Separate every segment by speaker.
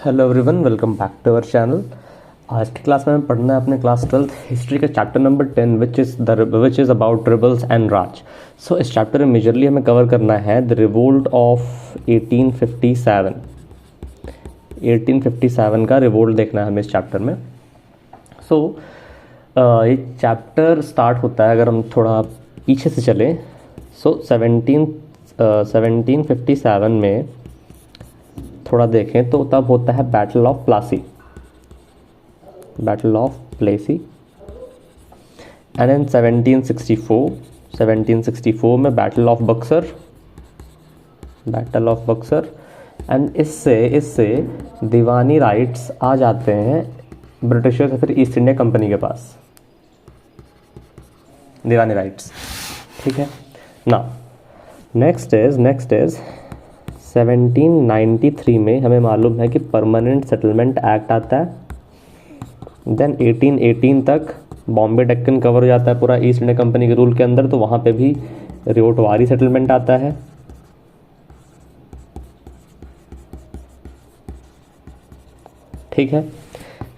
Speaker 1: Hello everyone, welcome back to our channel. आज की class में हमें पढ़ना है अपने क्लास 12th हिस्ट्री का chapter number 10 which is about rebels and Raj. So इस चैप्टर में मेजरली हमें कवर करना है द रिवोल्ट ऑफ 1857। 1857 का रिवोल्ट देखना है हमें इस चैप्टर में। सो ये चैप्टर स्टार्ट होता है, अगर हम थोड़ा पीछे से चलें, सो 1757 में थोड़ा देखें तो तब होता है battle of Plassey, and in 1764 में बैटल ऑफ बक्सर, एंड इससे दीवानी राइट्स आ जाते हैं ब्रिटिशर्स या फिर ईस्ट इंडिया कंपनी के पास, दीवानी राइट्स। ठीक है ना। नेक्स्ट इज 1793 में हमें मालूम है कि परमानेंट सेटलमेंट एक्ट आता है। देन 1818 तक बॉम्बे डेक्कन कवर हो जाता है पूरा ईस्ट इंडिया कंपनी के रूल के अंदर, तो वहाँ पे भी रिओटवारी सेटलमेंट आता है। ठीक है।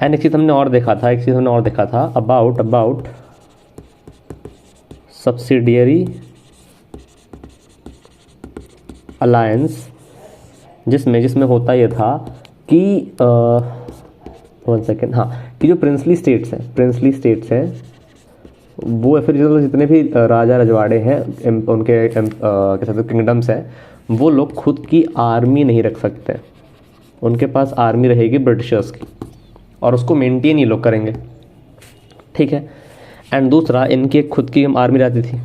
Speaker 1: एंड एक चीज़ हमने और देखा था अबाउट सब्सिडियरी अलायंस, जिसमें होता ये था कि कि जो प्रिंसली स्टेट्स हैं वो या फिर जितने भी राजा रजवाड़े हैं, उनके किंगडम्स हैं, वो लोग खुद की आर्मी नहीं रख सकते। उनके पास आर्मी रहेगी ब्रिटिशर्स की, और उसको मेंटेन ये लोग करेंगे। ठीक है। एंड दूसरा, इनकी खुद की आर्मी रहती थी,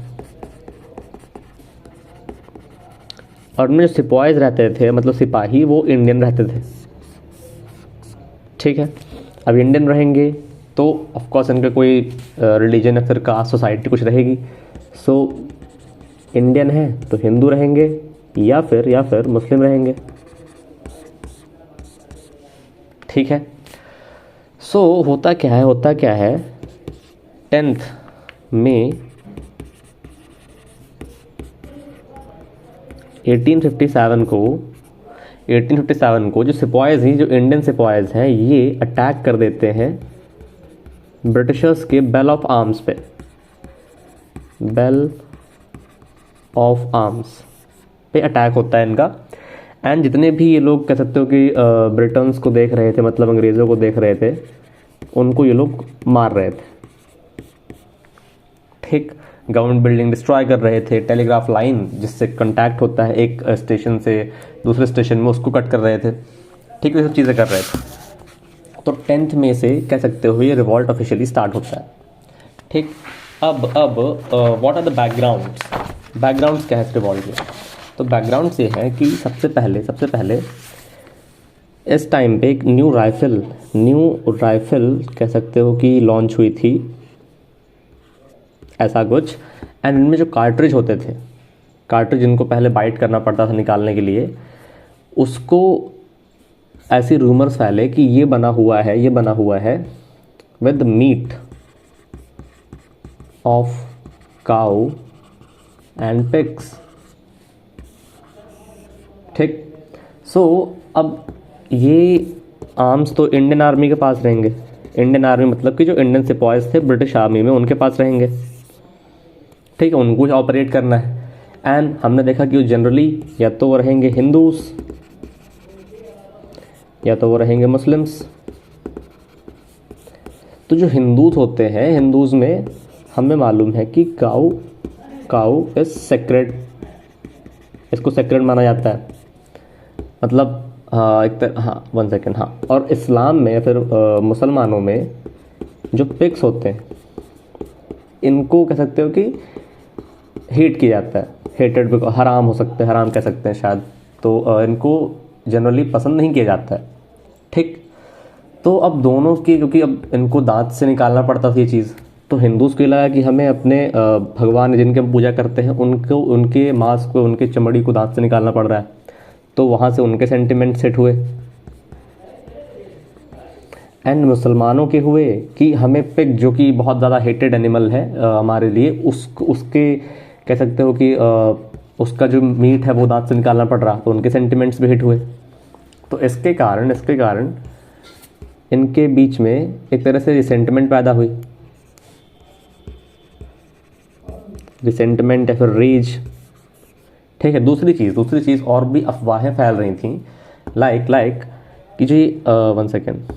Speaker 1: और उनमें जो सिपाहीज रहते थे, मतलब सिपाही, वो इंडियन रहते थे। ठीक है। अब इंडियन रहेंगे तो ऑफ कोर्स इनका कोई रिलीजन या फिर कास्ट सोसाइटी कुछ रहेगी। सो इंडियन है तो हिंदू रहेंगे या फिर मुस्लिम रहेंगे। ठीक है। सो होता क्या है 10th में 1857 को जो सिपाहीज हैं, जो इंडियन सिपाहीज हैं, ये अटैक कर देते हैं ब्रिटिशर्स के बेल ऑफ आर्म्स पे अटैक होता है इनका। एंड जितने भी ये लोग कह सकते हो कि ब्रिटन्स को देख रहे थे, मतलब अंग्रेज़ों को देख रहे थे, उनको ये लोग मार रहे थे। ठीक। गवर्नमेंट बिल्डिंग डिस्ट्रॉय कर रहे थे, टेलीग्राफ लाइन जिससे कांटेक्ट होता है एक स्टेशन से दूसरे स्टेशन में, उसको कट कर रहे थे। ठीक, ये सब चीज़ें कर रहे थे। तो 10th में से कह सकते हो ये रिवॉल्ट ऑफिशियली स्टार्ट होता है। ठीक। अब व्हाट आर द बैकग्राउंड्स क्या है इस रिवॉल्ट में? तो बैकग्राउंड्स ये है कि सबसे पहले इस टाइम पे एक न्यू राइफल कह सकते हो कि लॉन्च हुई थी, ऐसा कुछ। एंड इनमें जो कार्ट्रिज इनको पहले बाइट करना पड़ता था निकालने के लिए, उसको ऐसी रूमर्स फैले कि ये बना हुआ है with meat of cow and pigs. ठीक। सो अब ये आर्म्स तो इंडियन आर्मी के पास रहेंगे। इंडियन आर्मी मतलब कि जो इंडियन सिपाहीज थे ब्रिटिश आर्मी में, उनके पास रहेंगे। ठीक है। उनको ऑपरेट करना है। एंड हमने देखा कि वो जनरली या तो वो रहेंगे हिंदूज या तो वो रहेंगे मुस्लिम्स। तो जो हिंदूज होते हैं, हिंदूज में हमें मालूम है कि काऊ इज सेक्रेड, इसको सेक्रेड माना जाता है। मतलब और इस्लाम में या फिर मुसलमानों में जो पिग्स होते हैं, इनको कह सकते हो कि हेट किया जाता है, हेटेड, हराम हो सकते हैं, हराम कह सकते हैं शायद। तो इनको जनरली पसंद नहीं किया जाता है। ठीक। तो अब दोनों की, क्योंकि अब इनको दांत से निकालना पड़ता था ये चीज़, तो हिंदूज़ को लगा कि हमें अपने भगवान जिनके हम पूजा करते हैं, उनके मांस को, उनके चमड़ी को दांत से निकालना पड़ रहा है। तो वहाँ से उनके सेंटिमेंट सेट हुए। एंड मुसलमानों के हुए कि हमें पिग, जो कि बहुत ज़्यादा हेटेड एनिमल है हमारे लिए, उसके कह सकते हो कि उसका जो मीट है वो दांत से निकालना पड़ रहा, तो उनके सेंटिमेंट्स भी हिट हुए। तो इसके कारण इनके बीच में एक तरह से रिसेंटमेंट पैदा हुई, रिसेंटमेंट या फिर रीज। ठीक है। दूसरी चीज़ और भी अफवाहें फैल रही थी, लाइक कि जी 1 सेकेंड,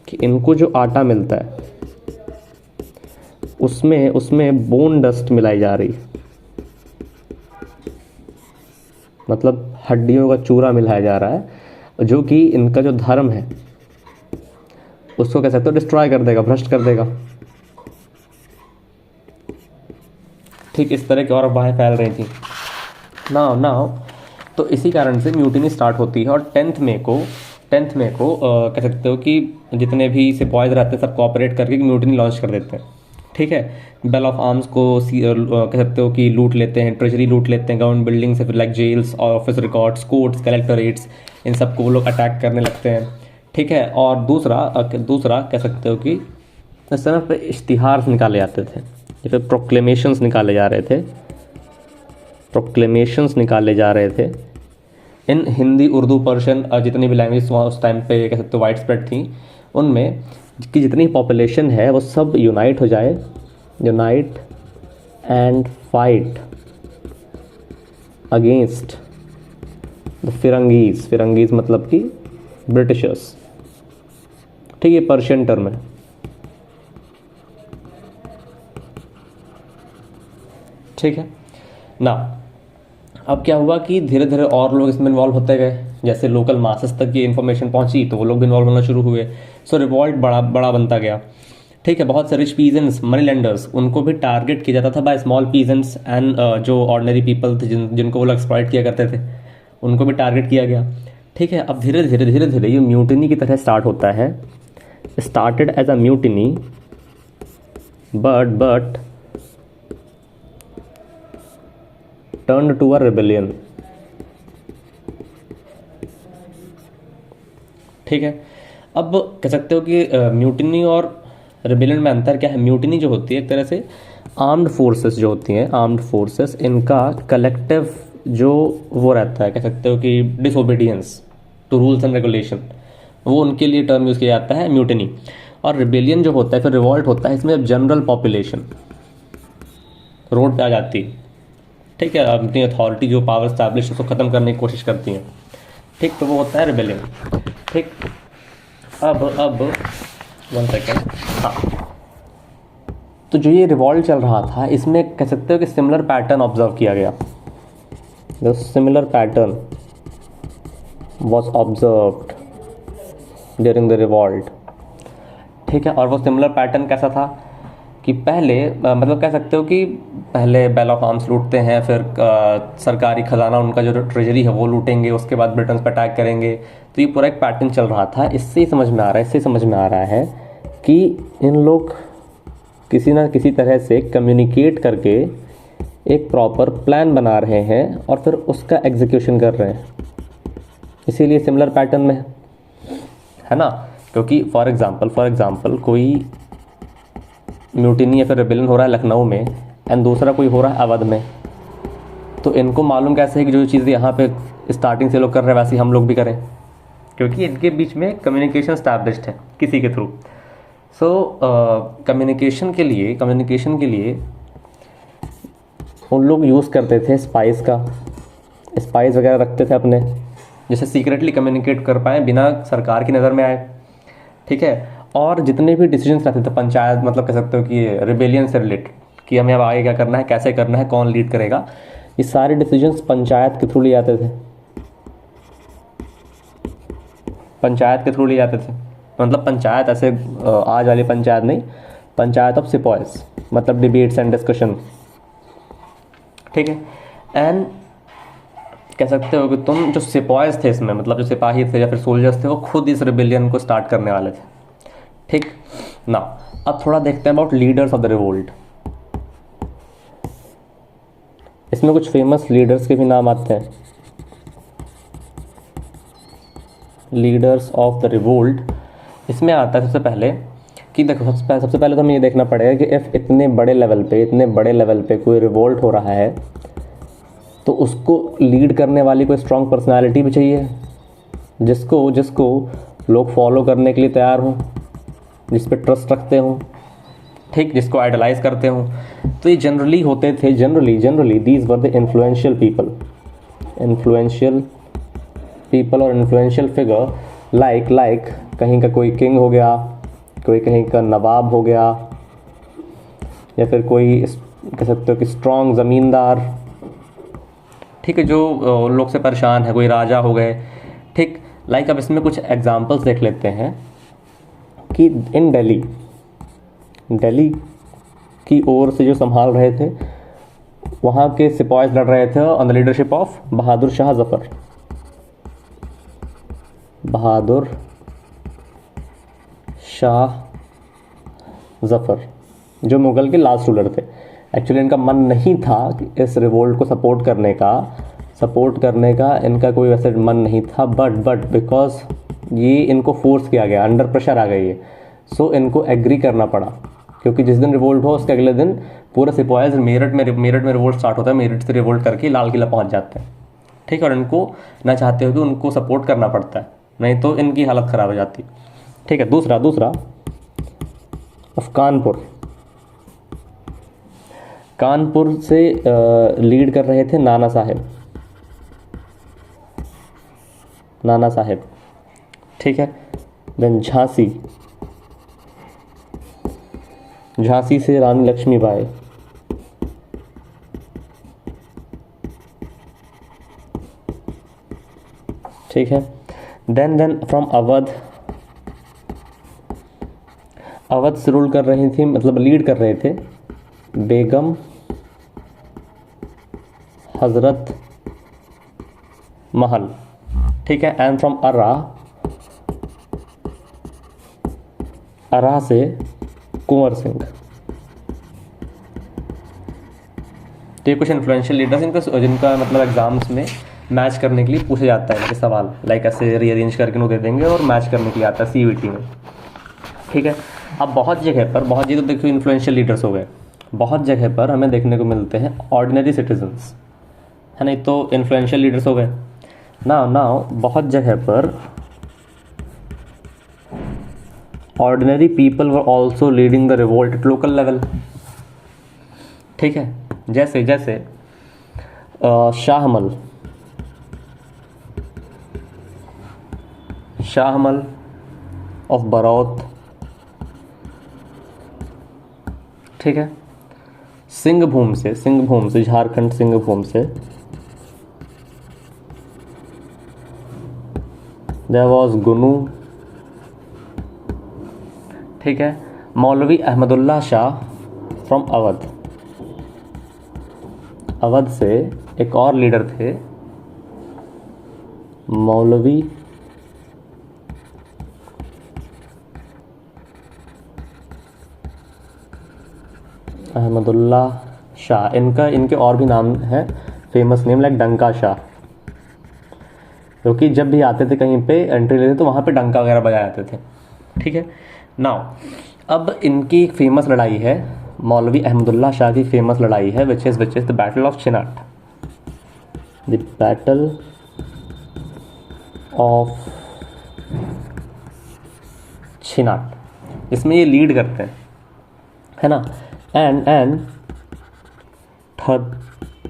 Speaker 1: कि इनको जो आटा मिलता है उसमें बोन डस्ट मिलाई जा रही, मतलब हड्डियों का चूरा मिलाया जा रहा है, जो कि इनका जो धर्म है उसको कह सकते हो डिस्ट्रॉय कर देगा, भ्रष्ट कर देगा। ठीक, इस तरह की और अफवाहें फैल रही थी। नाउ तो इसी कारण से म्यूटिनी स्टार्ट होती है, और 10th मई को कह सकते हो कि जितने भी सिपाहीज रहते हैं सब कोऑपरेट करके म्यूटिनी लॉन्च कर देते हैं। ठीक है। बेल ऑफ आर्म्स को कह सकते हो कि लूट लेते हैं, ट्रेजरी लूट लेते हैं, government buildings like jails, office records, courts, collectorates, इन सबको वो लोग अटैक करने लगते हैं। ठीक है। और दूसरा कह सकते हो कि इस समय पे इश्तिहार निकाले जाते थे, या फिर प्रोक्लेमेशंस निकाले जा रहे थे इन हिंदी, उर्दू, पर्शियन, जितनी भी लैंग्वेज उस टाइम पे कह सकते हो वाइड स्प्रेड थी, उनमें की जितनी पॉपुलेशन है वो सब यूनाइट हो जाए, unite and fight against the firangis मतलब कि ब्रिटिशर्स। ठीक है, पर्शियन टर्म है। ठीक है ना। अब क्या हुआ कि धीरे धीरे और लोग इसमें इन्वॉल्व होते गए, जैसे लोकल मासेस तक ये इन्फॉर्मेशन पहुंची तो वो लोग भी इन्वॉल्व होना शुरू हुए। सो रिवॉल्ट बड़ा बनता गया। ठीक है। बहुत से रिच पीजेंट्स, मनी लेंडर्स, उनको भी टारगेट किया जाता था बाय स्मॉल पीजेंट्स एंड जो ऑर्डिनरी पीपल थे जिनको वो लोग एक्सप्लॉइट किया करते थे, उनको भी टारगेट किया गया। ठीक है। अब धीरे धीरे ये म्यूटिनी की तरह स्टार्ट होता है। Started as a mutiny but turned to a rebellion। ठीक है। अब कह सकते हो कि म्यूटिनी और रिबेलियन में अंतर क्या है। म्यूटिनी जो होती है एक तरह से आर्म्ड फोर्सेस जो होती हैं, आर्म्ड फोर्सेस, इनका कलेक्टिव जो वो रहता है, कह सकते हो कि disobedience to rules and regulation, वो उनके लिए टर्म यूज़ किया जाता है म्यूटिनी। और रिबेलियन जो होता है, फिर रिवॉल्ट होता है, इसमें जनरल पॉपुलेशन रोड पे आ जाती है। ठीक है। अपनी अथॉरिटी जो पावर स्टैब्लिश उसको ख़त्म करने की कोशिश करती हैं। ठीक, तो वो होता है रिबेलियन। ठीक। अब 1 सेकेंड। हाँ, तो जो ये रिवॉल्ट चल रहा था, इसमें कह सकते हो कि सिमिलर पैटर्न ऑब्जर्व किया गया। The similar pattern was observed during the revolt. ठीक है। और वो सिमिलर पैटर्न कैसा था कि पहले मतलब कह सकते हो कि पहले बेल ऑफ आर्म्स लूटते हैं, फिर सरकारी खजाना, उनका जो ट्रेजरी है वो लूटेंगे, उसके बाद ब्रिटेन पर अटैक करेंगे। तो ये पूरा एक पैटर्न चल रहा था। इससे समझ में आ रहा है कि इन लोग किसी ना किसी तरह से कम्युनिकेट करके एक प्रॉपर प्लान बना रहे हैं और फिर उसका एग्जीक्यूशन कर रहे हैं। इसीलिए सिमिलर पैटर्न में है ना। क्योंकि फॉर एग्जांपल कोई म्यूटिनी या फिर रेबेलियन हो रहा है लखनऊ में एंड दूसरा कोई हो रहा है अवध में, तो इनको मालूम कैसे है कि जो चीज़ यहाँ पे स्टार्टिंग से लोग कर रहे हैं वैसे हम लोग भी करें, क्योंकि इनके बीच में कम्युनिकेशन स्टैब्लिश्ड है किसी के थ्रू। सो कम्युनिकेशन के लिए उन लोग यूज़ करते थे स्पाइस वगैरह रखते थे अपने, जैसे सीक्रेटली कम्युनिकेट कर पाएँ बिना सरकार की नज़र में आए। ठीक है। और जितने भी डिसीजंस रहते थे पंचायत, मतलब कह सकते हो कि रिबेलियन से रिलेटेड, कि हमें अब आगे क्या करना है, कैसे करना है, कौन लीड करेगा, ये सारे डिसीजंस पंचायत के थ्रू लिए जाते थे। मतलब पंचायत ऐसे आज वाली पंचायत नहीं, पंचायत ऑफ सिपॉयज, मतलब डिबेट्स एंड डिस्कशन। ठीक है। एंड कह सकते हो कि तुम जो सिपॉयज थे इसमें, मतलब जो सिपाही थे या फिर सोल्जर्स थे, वो खुद इस रिबेलियन को स्टार्ट करने वाले थे। ठीक ना। अब थोड़ा देखते हैं about leaders of the revolt. इसमें कुछ फेमस लीडर्स के भी नाम आते हैं। लीडर्स ऑफ द रिवोल्ट इसमें आता है सबसे पहले कि देखो, सबसे पहले तो हमें ये देखना पड़ेगा कि इफ इतने बड़े लेवल पे कोई रिवोल्ट हो रहा है तो उसको लीड करने वाली कोई स्ट्रॉन्ग पर्सनालिटी भी चाहिए। जिसको जिसको लोग फॉलो करने के लिए तैयार हों, जिस पे ट्रस्ट रखते हों, ठीक, जिसको आइडलाइज करते हों। तो ये जनरली होते थे, generally these were the influential people और इन्फ्लुएंशियल फिगर, लाइक कहीं का कोई किंग हो गया, कोई कहीं का नवाब हो गया, या फिर कोई कह सकते हो कि स्ट्रॉन्ग ज़मींदार, ठीक है, जो लोग से परेशान है, कोई राजा हो गए, ठीक। लाइक अब इसमें कुछ एग्जांपल्स देख लेते हैं कि इन दिल्ली की ओर से जो संभाल रहे थे, वहाँ के सिपाही लड़ रहे थे on the leadership of Bahadur Shah Zafar, जो मुग़ल के लास्ट रूलर थे। एक्चुअली इनका मन नहीं था कि इस रिवोल्ट को सपोर्ट करने का इनका कोई वैसे मन नहीं था, बट बिकॉज ये इनको फोर्स किया गया, अंडर प्रेशर आ गई है, सो इनको एग्री करना पड़ा। क्योंकि जिस दिन रिवोल्ट हो उसके अगले दिन पूरा सिपाही मेरठ में रिवोल्ट स्टार्ट होता है, मेरठ से रिवोल्ट करके लाल किला पहुंच जाते हैं, ठीक है। और इनको ना चाहते हो कि उनको सपोर्ट करना पड़ता है, नहीं तो इनकी हालत ख़राब हो जाती, ठीक है। दूसरा कानपुर से लीड कर रहे थे नाना साहेब, ठीक है। देन झांसी से रानी लक्ष्मीबाई, ठीक है। देन फ्रॉम अवध से रूल कर रही थी, मतलब लीड कर रहे थे बेगम हजरत महल, ठीक है। एंड फ्रॉम अर्रा से कुंवर सिंह। तो ये कुछ इन्फ्लुएंशियल लीडर्स जिनका मतलब एग्जाम्स में मैच करने के लिए पूछा जाता है इनके सवाल, लाइक ऐसे रीअरेंज करके उन्हें दे देंगे और मैच करने के लिए आता है CVT में, ठीक है। अब बहुत जगह पर, ये तो देखो इन्फ्लुएंशियल लीडर्स हो गए, बहुत जगह पर हमें देखने को मिलते हैं ऑर्डिनरी सिटीजन्स, है नहीं, तो इन्फ्लुएंशियल लीडर्स हो गए। नाउ बहुत जगह पर ordinary people were also leading the revolt at local level, ठीक है। जैसे शाहमल ऑफ बरौत, ठीक है। सिंहभूम से झारखंड, सिंहभूम से देयर वाज गुनू, ठीक है। मौलवी अहमदुल्ला शाह फ्रॉम अवध से एक और लीडर थे, मौलवी अहमदुल्ला शाह। इनके और भी नाम हैं, फेमस नेम, लाइक डंका शाह, क्योंकि जब भी आते थे कहीं पे एंट्री लेते तो वहाँ पे डंका वगैरह बजाए जाते थे, ठीक है। नाउ अब इनकी एक फेमस लड़ाई है, मौलवी अहमदुल्ला शाह की फेमस लड़ाई है, which is the battle of Chinhat, the battle of Chinhat. इसमें ये लीड करते हैं, है ना। एंड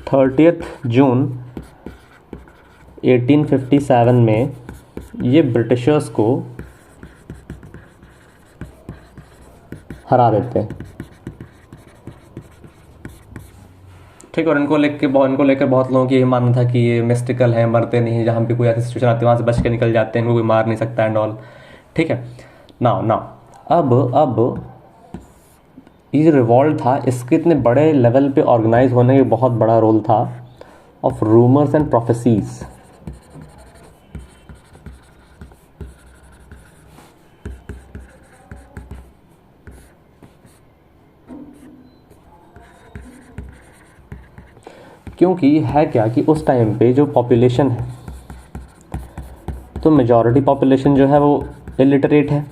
Speaker 1: 30 जून 1857 में ये ब्रिटिशर्स को हरा देते हैं, ठीक है। और इनको लेकर बहुत लोगों की ये मानना था कि ये मिस्टिकल है, मरते नहीं, जहाँ पे कोई ऐसी सिचुएशन आती है वहाँ से बच के निकल जाते हैं, इनको कोई मार नहीं सकता एंड ऑल, ठीक है। नाउ अब ये जो रिवॉल्ट था, इसके इतने बड़े लेवल पे ऑर्गेनाइज होने का बहुत बड़ा रोल था ऑफ रूमर्स एंड प्रोफेसीज। क्योंकि है क्या कि उस टाइम पे जो पॉपुलेशन है, तो मेजॉरिटी पॉपुलेशन जो है वो इलिटरेट है,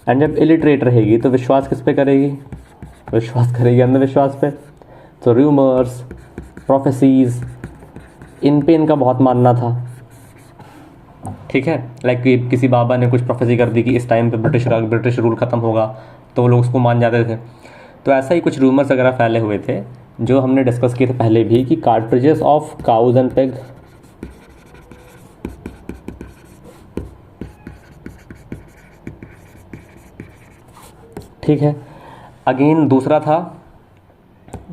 Speaker 1: एंड जब इलिटरेट रहेगी तो विश्वास किस पे करेगी? विश्वास करेगी अंधविश्वास पे। तो रूमर्स, प्रोफेसीज, इन पे इनका बहुत मानना था, ठीक है, लाइक किसी बाबा ने कुछ प्रोफेसी कर दी कि इस टाइम पे ब्रिटिश रूल ख़त्म होगा, तो लोग उसको मान जाते थे। तो ऐसा ही कुछ रूमर्स वगैरह फैले हुए थे जो हमने डिस्कस किए थे पहले भी, कि cartridges of cows and pig ठीक है। अगेन दूसरा था,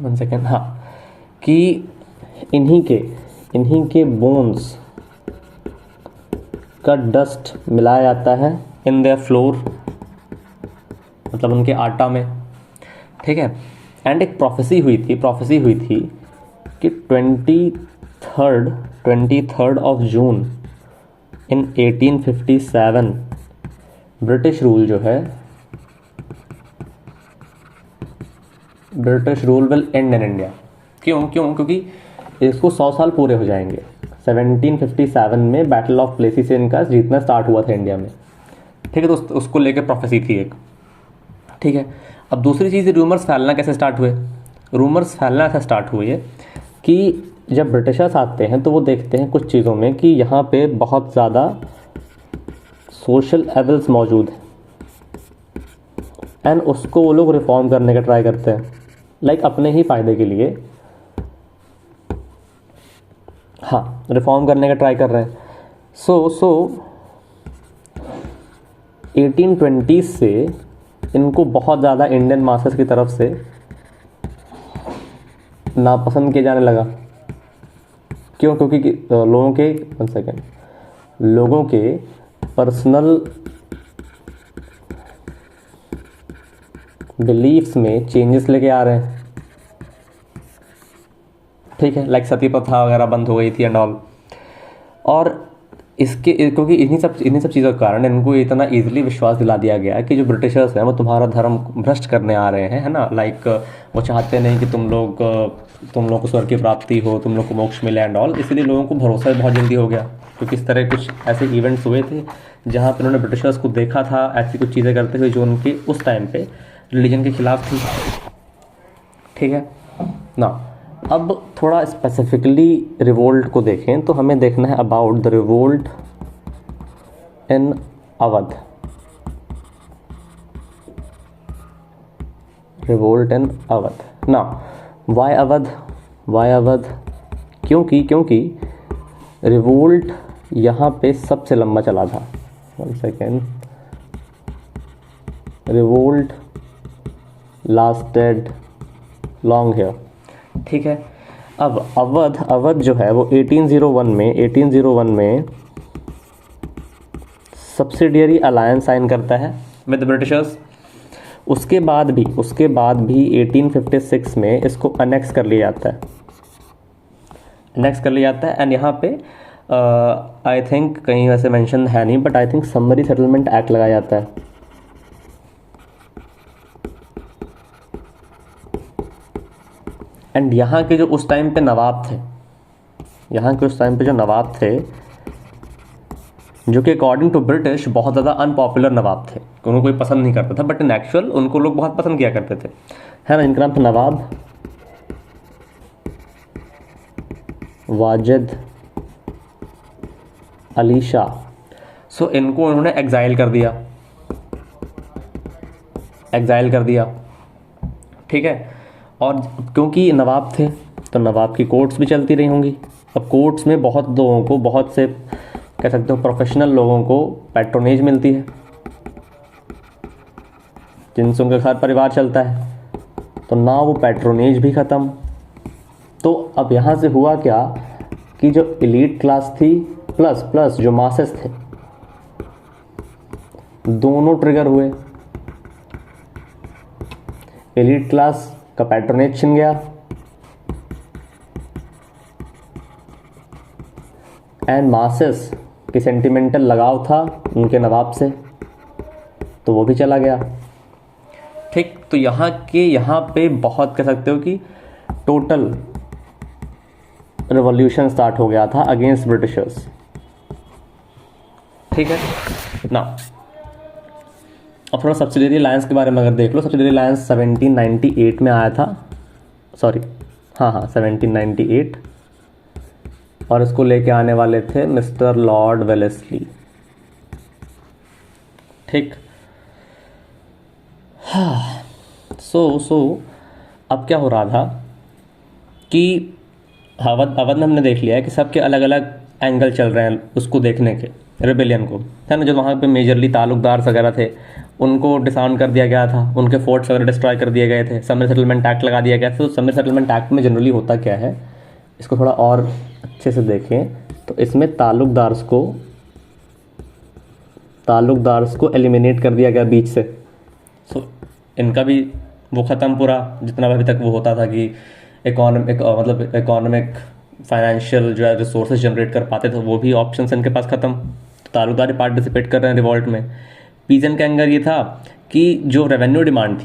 Speaker 1: 1 सेकेंड, हाँ, कि इन्हीं के बोन्स का डस्ट मिलाया जाता है इन देयर फ्लोर, मतलब उनके आटा में, ठीक है। एंड एक प्रोफेसी हुई थी कि 23rd of June in 1857 British rule will and in India. क्यों? क्योंकि इसको 100 साल पूरे हो जाएंगे। 1757 में बैटल ऑफ प्लेसी से इनका जीतना स्टार्ट हुआ था इंडिया में, ठीक है। तो उसको लेकर प्रोफेसी थी एक, ठीक है। अब दूसरी चीज़, रूमर्स फैलना कैसे स्टार्ट हुए? रूमर्स फैलना ऐसा स्टार्ट हुई है कि जब ब्रिटिशर्स आते हैं तो वो देखते हैं कुछ चीज़ों में कि यहाँ पे बहुत ज़्यादा सोशल एविल्स मौजूद हैं, एंड उसको वो लोग रिफॉर्म करने का ट्राई करते हैं, लाइक अपने ही फ़ायदे के लिए, हाँ, रिफॉर्म करने का ट्राई कर रहे हैं। सो 1820 से इनको बहुत ज़्यादा इंडियन मासेस की तरफ से नापसंद किया जाने लगा। क्यों? क्योंकि लोगों के पर्सनल बिलीफ्स में चेंजेस लेके आ रहे हैं, ठीक है। लाइक सती प्रथा वगैरह बंद हो गई थी एंड ऑल, और क्योंकि इन्हीं सब चीज़ों के कारण इनको इतना ईजिली विश्वास दिला दिया गया कि जो ब्रिटिशर्स हैं वो तुम्हारा धर्म भ्रष्ट करने आ रहे हैं, है ना। लाइक वो चाहते नहीं कि तुम लोग को स्वर्ग की प्राप्ति हो, तुम लोग को मोक्ष मिले एंड ऑल। इसलिए लोगों को भरोसा बहुत जल्दी हो गया, क्योंकि इस तरह कुछ ऐसे इवेंट्स हुए थे जहाँ पर उन्होंने ब्रिटिशर्स को देखा था ऐसी कुछ चीज़ें करते हुए जो उनके उस टाइम पे रिलीजन के खिलाफ थी, ठीक है ना। अब थोड़ा स्पेसिफिकली रिवोल्ट को देखें तो हमें देखना है about the revolt in Awadh. ना, वाई अवध? क्योंकि रिवोल्ट यहाँ पे सबसे लंबा चला था। 1 second, revolt lasted long here, ठीक है। अब अवध जो है वो 1801 में सब्सिडियरी अलायंस साइन करता है विद ब्रिटिशर्स। उसके बाद भी 1856 में इसको अनेक्स कर लिया जाता है एंड यहाँ पे आई थिंक कहीं वैसे मेंशन है नहीं, but I think summary settlement act लगाया जाता है। एंड यहाँ के जो उस टाइम पे नवाब थे, जो कि अकॉर्डिंग टू ब्रिटिश बहुत ज़्यादा अनपॉपुलर नवाब थे, उनको कोई पसंद नहीं करता था, बट इन एक्चुअल उनको लोग बहुत पसंद किया करते थे, है ना। इनका नाम था नवाब वाजिद अली शाह। सो इनको उन्होंने एग्जाइल कर दिया, ठीक है। और क्योंकि नवाब थे तो नवाब की कोर्ट्स भी चलती रही होंगी। अब कोर्ट्स में बहुत से कह सकते हो प्रोफेशनल लोगों को पैट्रोनेज मिलती है, जिनसे उनका घर परिवार चलता है, तो ना वो पैट्रोनेज भी ख़त्म। तो अब यहाँ से हुआ क्या कि जो एलीट क्लास थी प्लस जो मासेस थे, दोनों ट्रिगर हुए। एलीट क्लास का पैट्रोनेज छिन गया एंड मासेस की सेंटिमेंटल लगाव था उनके नवाब से, तो वो भी चला गया, ठीक। तो यहाँ पे बहुत कह सकते हो कि टोटल रिवॉल्यूशन स्टार्ट हो गया था अगेंस्ट ब्रिटिशर्स, ठीक है ना। अब थोड़ा सब्सिडियरी अलायंस के बारे में अगर देख लो, सब्सिडियरी अलायंस 1798 में आया था, 1798 और इसको लेके आने वाले थे मिस्टर लॉर्ड वेलेस्ली। ठीक। हाँ, सो अब क्या हो रहा था कि अवध में हमने देख लिया है कि सबके अलग अलग एंगल चल रहे हैं उसको देखने के, रेबेलियन को, है ना। जो वहाँ पे मेजरली ताल्लुकदार वगैरह थे उनको डिसआर्म कर दिया गया था, उनके फोर्ट्स वगैरह डिस्ट्रॉय कर दिए गए थे, समर सेटलमेंट एक्ट लगा दिया गया था। तो समर सेटलमेंट एक्ट में जनरली होता क्या है, इसको थोड़ा और अच्छे से देखें तो इसमें ताल्लुकदार्स को एलिमिनेट कर दिया गया बीच से। सो इनका भी वो ख़त्म पूरा, जितना अभी तक वो होता था कि इकोनॉमिक फाइनेंशियल जो है रिसोर्सेज जनरेट कर पाते थे, वो भी ऑप्शंस इनके पास ख़त्म। तो ताल्लुकदार पार्टिसिपेट कर रहे हैं रिवॉल्ट में। पीजन का एंगर ये था कि जो revenue demand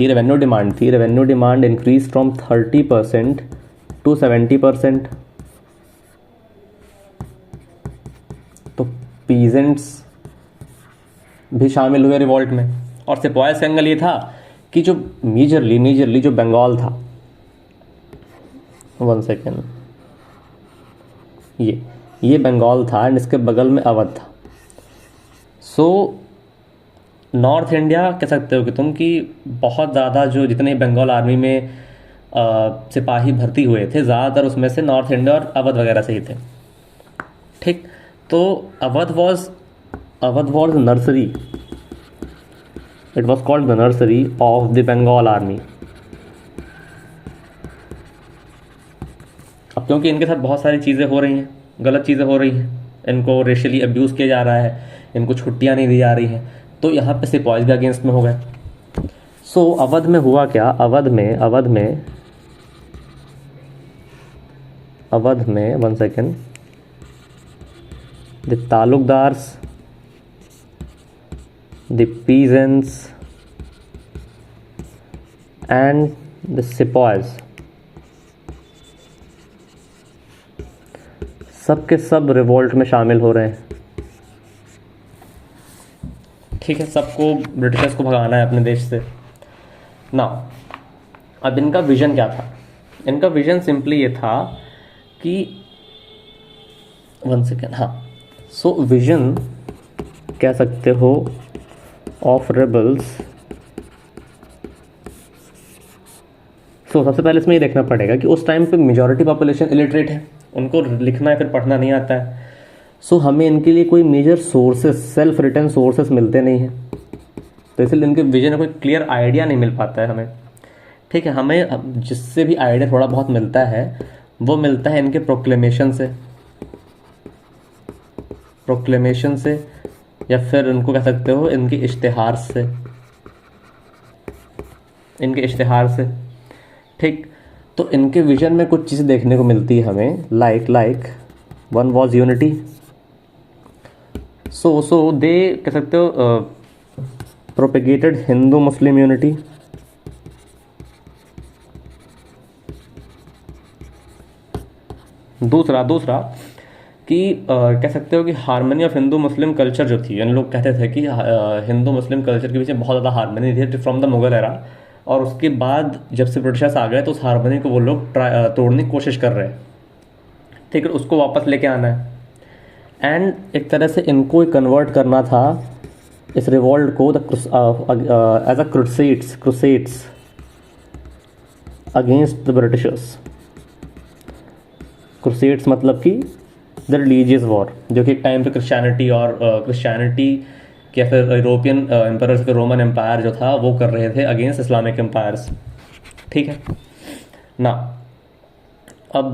Speaker 1: increase from 30% to 70%। तो पीजेंट्स भी शामिल हुए रिवॉल्ट में। और सिपाहीज का एंगल ये था कि जो मेजरली जो बंगाल था, 1 सेकेंड, ये बंगाल था एंड इसके बगल में अवध था। सो नॉर्थ इंडिया कह सकते हो कि तुम कि बहुत ज़्यादा जो जितने बंगाल आर्मी में सिपाही भर्ती हुए थे, ज़्यादातर उसमें से नॉर्थ इंडिया और अवध वगैरह से ही थे। ठीक। तो Awadh was nursery, it was called the nursery of the Bengal army. अब क्योंकि इनके साथ बहुत सारी चीज़ें हो रही हैं, गलत चीज़ें हो रही हैं, इनको रेशियली अब्यूज़ किया जा रहा है, इनको छुट्टियां नहीं दी जा रही हैं, तो यहाँ पे सिपाहीज भी अगेंस्ट में हो गए। सो अवध में हुआ क्या, अवध में 1 second, the taluqdars, the peasants and the sipahis सब के सब रिवोल्ट में शामिल हो रहे हैं। ठीक है, सबको ब्रिटिशर्स को भगाना है अपने देश से ना। अब इनका विजन क्या था? इनका विजन सिंपली ये था कि 1 सेकेंड, हाँ, सो विजन कह सकते हो ऑफ रेबल्स। सो सबसे पहले इसमें ये देखना पड़ेगा कि उस टाइम पे मेजॉरिटी पॉपुलेशन इलिटरेट है, उनको लिखना या फिर पढ़ना नहीं आता है। सो हमें इनके लिए कोई major sources, self written sources मिलते नहीं हैं, तो इसलिए इनके विजन का कोई क्लियर आइडिया नहीं मिल पाता है हमें। ठीक है, हमें जिससे भी आइडिया थोड़ा बहुत मिलता है वो मिलता है इनके प्रोक्लेमेशन से या फिर उनको कह सकते हो इनके इश्तिहार से। ठीक, तो इनके विजन में कुछ चीज़ें देखने को मिलती है हमें, लाइक वन वॉज यूनिटी। सो दे कह सकते हो प्रोपेगेटेड हिंदू मुस्लिम यूनिटी। दूसरा कि कह सकते हो कि harmony of Hindu Muslim culture जो थी, यानी लोग कहते थे कि हिंदू मुस्लिम कल्चर के पीछे बहुत ज़्यादा हारमोनी थी फ्रॉम द मुगल एरा, और उसके बाद जब से ब्रिटिशर्स आ गए तो उस हारमोनी को वो लोग तोड़ने की कोशिश कर रहे हैं। ठीक है, उसको वापस लेके आना है एंड एक तरह से इनको कन्वर्ट करना था इस रिवॉल्ट को as a crusades against the Britishers. Crusades मतलब कि द रिलीजियस वॉर, जो कि एक टाइम पे क्रिश्चियनिटी या फिर यूरोपियन एम्पायर्स, फिर रोमन एम्पायर जो था वो कर रहे थे अगेंस्ट इस्लामिक एम्पायर्स। ठीक है ना। अब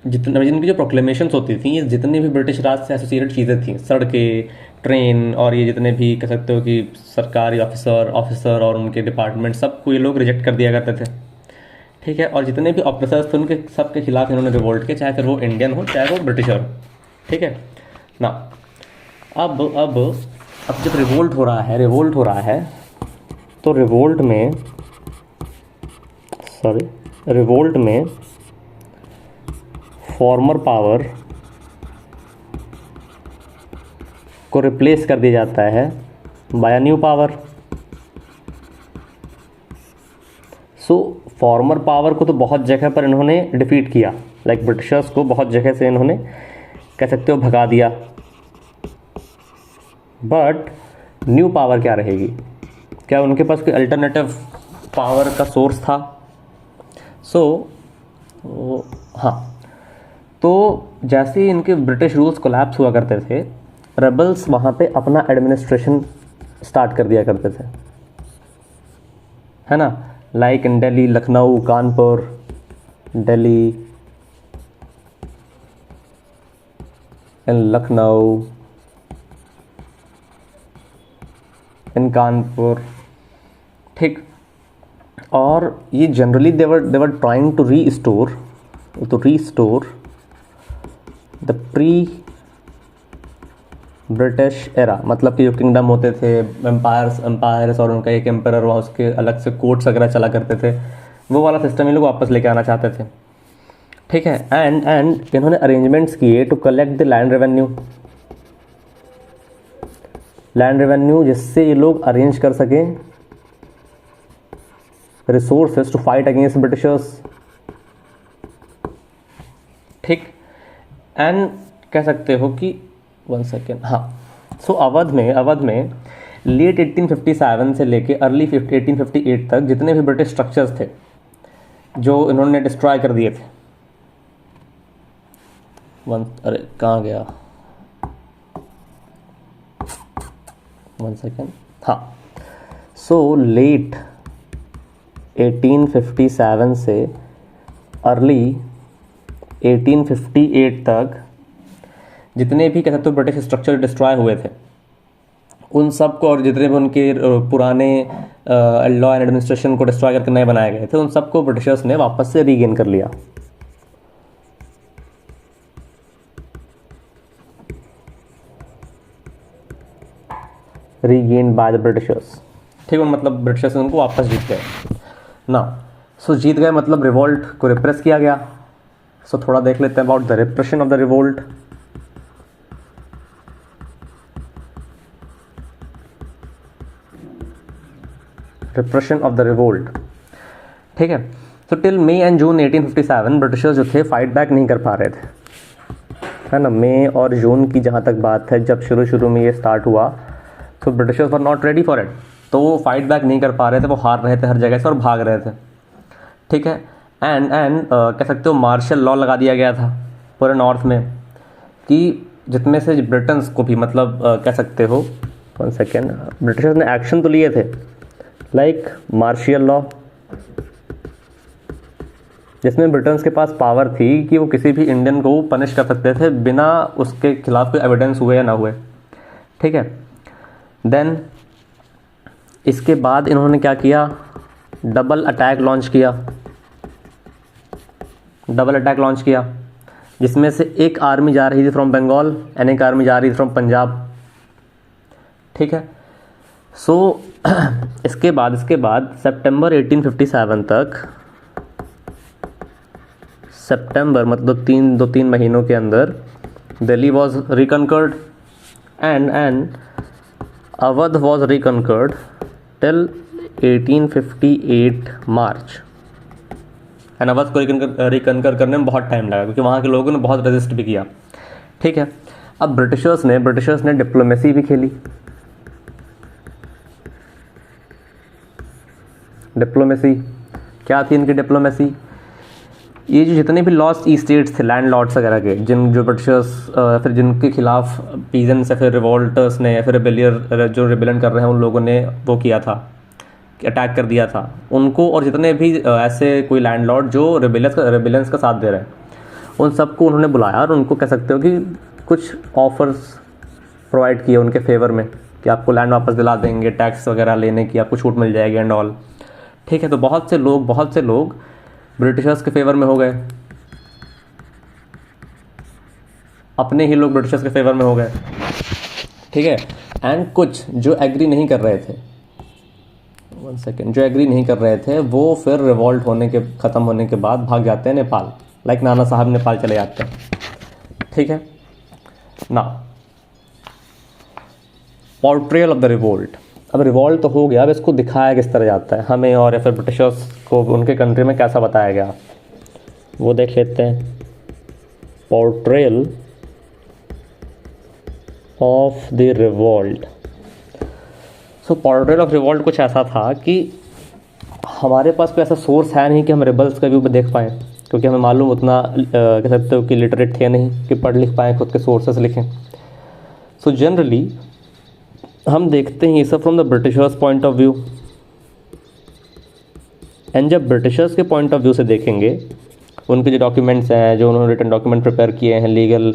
Speaker 1: जिनकी जो प्रोक्लेमेशंस होती थी, ये जितनी भी ब्रिटिश राज से एसोसिएटेड चीज़ें थी, सड़कें, ट्रेन और ये जितने भी कह सकते हो कि सरकारी ऑफिसर और उनके डिपार्टमेंट, सबको ये लोग रिजेक्ट कर दिया करते थे। ठीक है, और जितने भी ऑफिसर्स थे उनके सबके खिलाफ इन्होंने रिवोल्ट किया, चाहे फिर वो इंडियन हो चाहे वो ब्रिटिशर। ठीक है ना। अब जब रिवोल्ट हो रहा है तो रिवोल्ट में फॉर्मर पावर को रिप्लेस कर दिया जाता है by a new power. So former power को तो बहुत जगह पर इन्होंने डिफीट किया, लाइक ब्रिटिशर्स को बहुत जगह से इन्होंने कह सकते हो भगा दिया। बट न्यू पावर क्या रहेगी, क्या उनके पास कोई अल्टरनेटिव पावर का सोर्स था? हाँ, तो जैसे ही इनके ब्रिटिश रूल्स कोलैप्स हुआ करते थे, रेबल्स वहाँ पे अपना एडमिनिस्ट्रेशन स्टार्ट कर दिया करते थे, है ना। Like in Delhi, Lucknow, Kanpur, Delhi, in Lucknow, in Kanpur, ठीक। और ये generally they were trying to restore the pre British era, मतलब कि जो किंगडम होते थे, एम्पायर्स और उनका एक एम्पायर वहाँ, उसके अलग से कोर्ट्स वगैरह चला करते थे, वो वाला सिस्टम ये लोग वापस लेके आना चाहते थे, ठीक है। एंड इन्होंने अरेंजमेंट्स किए to collect the land revenue, जिससे ये लोग अरेंज कर सकें resources to fight against Britishers, ठीक। एंड कह सकते हो कि 1 सेकेंड, हाँ। सो अवध में लेट 1857 से लेके अर्ली 1858 तक जितने भी ब्रिटिश स्ट्रक्चर्स थे जो इन्होंने डिस्ट्रॉय कर दिए थे, अरे कहाँ गया, 1 सेकेंड, हाँ। सो लेट 1857 से अर्ली 1858 तक जितने भी कह सकते हो ब्रिटिश स्ट्रक्चर डिस्ट्रॉय हुए थे, उन सब को, और जितने भी उनके पुराने लॉ एंड एडमिनिस्ट्रेशन को डिस्ट्रॉय करके नए बनाए गए थे, उन सबको ब्रिटिशर्स ने वापस से रीगेन कर लिया। रीगेन बाय द ब्रिटिशर्स, ठीक है, मतलब ब्रिटिशर्स उनको वापस जीत गए ना। सो जीत गए मतलब रिवोल्ट को रिप्रेस किया गया। सो थोड़ा देख लेते हैं about the repression of the revolt. Repression of the revolt, ठीक है। तो till May and June 1857 Britishers जो थे फाइट बैक नहीं कर पा रहे थे, है ना। मई और जून की जहाँ तक बात है, जब शुरू में ये स्टार्ट हुआ, तो Britishers were not ready for it, तो वो फाइट बैक नहीं कर पा रहे थे, वो हार रहे थे हर जगह से और भाग रहे थे, ठीक है। एंड कह सकते हो मार्शल लॉ लगा दिया गया था पूरे नॉर्थ में, कि जितने से ब्रिटन्स को भी, मतलब कह सकते हो 1 सेकेंड, ब्रिटिशर्स ने एक्शन तो लिए थे, लाइक मार्शियल लॉ, जिसमें ब्रिटन्स के पास पावर थी कि वो किसी भी इंडियन को पनिश कर सकते थे बिना उसके खिलाफ कोई एविडेंस हुए या ना हुए, ठीक है। देन इसके बाद इन्होंने क्या किया, डबल अटैक लॉन्च किया, जिसमें से एक आर्मी जा रही थी फ्रॉम बंगाल एंड एक आर्मी जा रही थी फ्रॉम पंजाब, ठीक है। सो इसके बाद सितंबर 1857 तक, सितंबर मतलब 2-3 महीनों के अंदर Delhi was reconquered and Awadh was reconquered till 1858 March. And Awadh को रिकनकर करने में बहुत टाइम लगा, क्योंकि वहाँ के लोगों ने बहुत रेजिस्ट भी किया, ठीक है। अब ब्रिटिशर्स ने डिप्लोमेसी भी खेली। डिप्लोमेसी क्या थी इनकी डिप्लोमेसी? ये जो जितने भी लॉस्ट स्टेट्स थे, लैंड लॉर्ड्स वगैरह के, जो ब्रिटिशर्स फिर जिनके खिलाफ पीजेंट्स या फिर रिवोल्टर्स ने या फिर रिबेलियन कर रहे हैं उन लोगों ने वो किया था, अटैक कर दिया था उनको, और जितने भी ऐसे कोई लैंडलॉर्ड जो रिबेलियंस का साथ दे रहे हैं, उन सबको उन्होंने बुलाया और उनको कह सकते हो कि कुछ ऑफर्स प्रोवाइड किए उनके फेवर में, कि आपको लैंड वापस दिला देंगे, टैक्स वगैरह लेने की आपको छूट मिल जाएगी एंड ऑल, ठीक है। तो बहुत से लोग ब्रिटिशर्स के फेवर में हो गए, अपने ही लोग ब्रिटिशर्स के फेवर में हो गए, ठीक है। एंड कुछ जो एग्री नहीं कर रहे थे, 1 सेकेंड, जो एग्री नहीं कर रहे थे वो फिर रिवॉल्ट ख़त्म होने के बाद भाग जाते हैं नेपाल, लाइक नाना साहब नेपाल चले जाते हैं, ठीक है ना। Portrayal of the revolt. अब रिवॉल्ट तो हो गया, अब इसको दिखाया किस तरह जाता है हमें, और या फिर ब्रिटिशर्स को उनके कंट्री में कैसा बताया गया, वो देख लेते हैं। Portrayal of the revolt. So portrayal of revolt कुछ ऐसा था कि हमारे पास कोई ऐसा सोर्स है नहीं कि हम रिबल्स का व्यू देख पाएँ, क्योंकि हमें मालूम उतना कह सकते हो कि लिटरेट थे नहीं कि पढ़ लिख पाएँ, खुद के सोर्सेस लिखें। सो जनरली हम देखते हैं ये सब from the Britishers point of view, and जब ब्रिटिशर्स के पॉइंट ऑफ व्यू से देखेंगे, उनके जो डॉक्यूमेंट्स हैं, जो उन्होंने रिटन डॉक्यूमेंट प्रिपेयर किए हैं, लीगल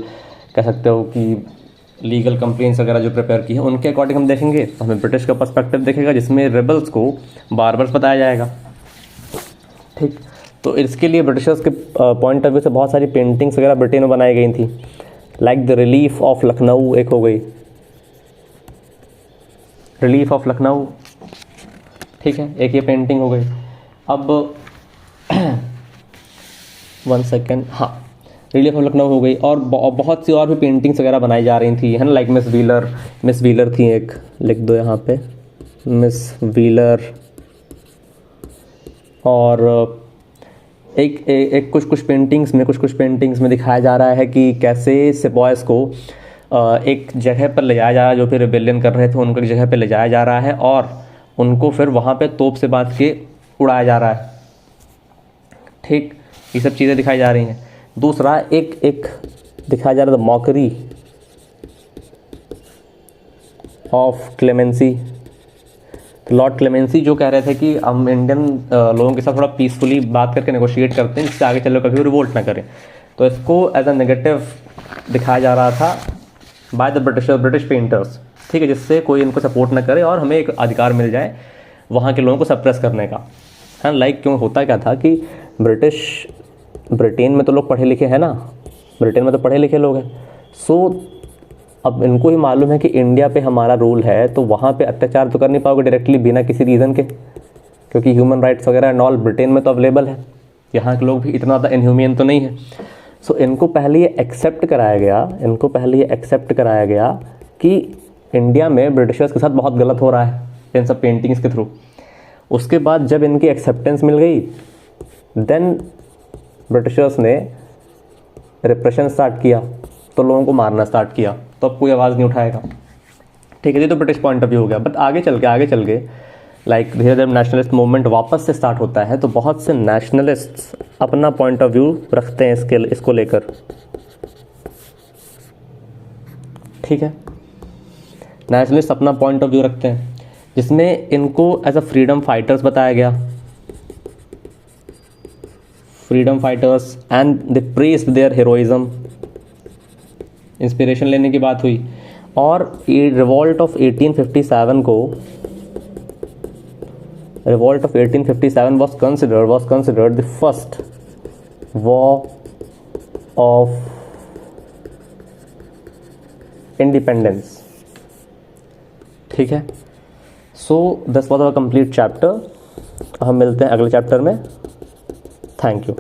Speaker 1: कह सकते हो कि लीगल कंप्लेंट्स वगैरह जो प्रिपेयर की है, उनके अकॉर्डिंग हम देखेंगे तो हमें ब्रिटिश का पर्सपेक्टिव दिखेगा, जिसमें रिबल्स को बार्बर्स बताया जाएगा। ठीक, तो इसके लिए ब्रिटिशर्स के पॉइंट ऑफ व्यू से बहुत सारी पेंटिंग्स वगैरह ब्रिटेन में बनाई गई थी, like the relief of Lucknow एक हो गई, रिलीफ ऑफ लखनऊ, ठीक है, एक ये पेंटिंग हो गई। अब 1 सेकेंड, हाँ, रिलीफ ऑफ लखनऊ हो गई, और बहुत सी और भी पेंटिंग्स वगैरह बनाई जा रही थी, है ना, लाइक मिस व्हीलर थी, एक लिख दो यहाँ पे, मिस व्हीलर, और एक कुछ पेंटिंग्स में दिखाया जा रहा है कि कैसे सिपॉयज़ को एक जगह पर ले जाया जा रहा है, जो फिर रिबेलियन कर रहे थे उनको एक जगह पर ले जाया जा रहा है, और उनको फिर वहाँ पे तोप से बांध के उड़ाया जा रहा है। ठीक, ये सब चीज़ें दिखाई जा रही हैं। दूसरा एक दिखाया जा रहा था मॉकरी ऑफ क्लेमेंसी। तो लॉर्ड क्लेमेंसी जो कह रहे थे कि हम इंडियन लोगों के साथ थोड़ा पीसफुली बात करके नेगोशिएट करते हैं, जिससे आगे चलो कभी रिवोल्ट ना करें, तो इसको एज अ नेगेटिव दिखाया जा रहा था बाय द ब्रिटिश पेंटर्स। ठीक है, जिससे कोई इनको सपोर्ट ना करे और हमें एक अधिकार मिल जाए वहाँ के लोगों को सप्रेस करने का। हाँ, लाइक क्यों होता क्या था कि ब्रिटेन में तो लोग पढ़े लिखे हैं ना, ब्रिटेन में तो पढ़े लिखे लोग हैं। सो अब इनको ही मालूम है कि इंडिया पे हमारा रूल है, तो वहाँ पे अत्याचार तो कर नहीं पाओगे डायरेक्टली बिना किसी रीज़न के, क्योंकि ह्यूमन राइट्स वगैरह एंड ऑल ब्रिटेन में तो अवेलेबल है, यहाँ के लोग भी इतना ज़्यादा इनह्यूमन तो नहीं है। सो इनको पहले ये एक्सेप्ट कराया गया कि इंडिया में ब्रिटिशर्स के साथ बहुत गलत हो रहा है इन सब पेंटिंग्स के थ्रू। उसके बाद जब इनकी एक्सेप्टेंस मिल गई, देन ब्रिटिशर्स ने रिप्रेशन स्टार्ट किया, तो लोगों को मारना स्टार्ट किया, तो अब कोई आवाज़ नहीं उठाएगा। ठीक है, ये तो ब्रिटिश पॉइंट ऑफ व्यू हो गया। बट आगे चल के लाइक धीरे धीरे नेशनलिस्ट मूवमेंट वापस से स्टार्ट होता है, तो बहुत से नेशनलिस्ट्स अपना पॉइंट ऑफ व्यू रखते हैं इसको लेकर। ठीक है, नेशनलिस्ट अपना पॉइंट ऑफ व्यू रखते हैं, जिसमें इनको एज अ फ्रीडम फाइटर्स बताया गया, freedom fighters, and they praised their heroism, inspiration लेने की बात हुई। और revolt of 1857 was considered the first war of independence। ठीक है, so this was our complete chapter. हम मिलते हैं अगले चैप्टर में। Thank you.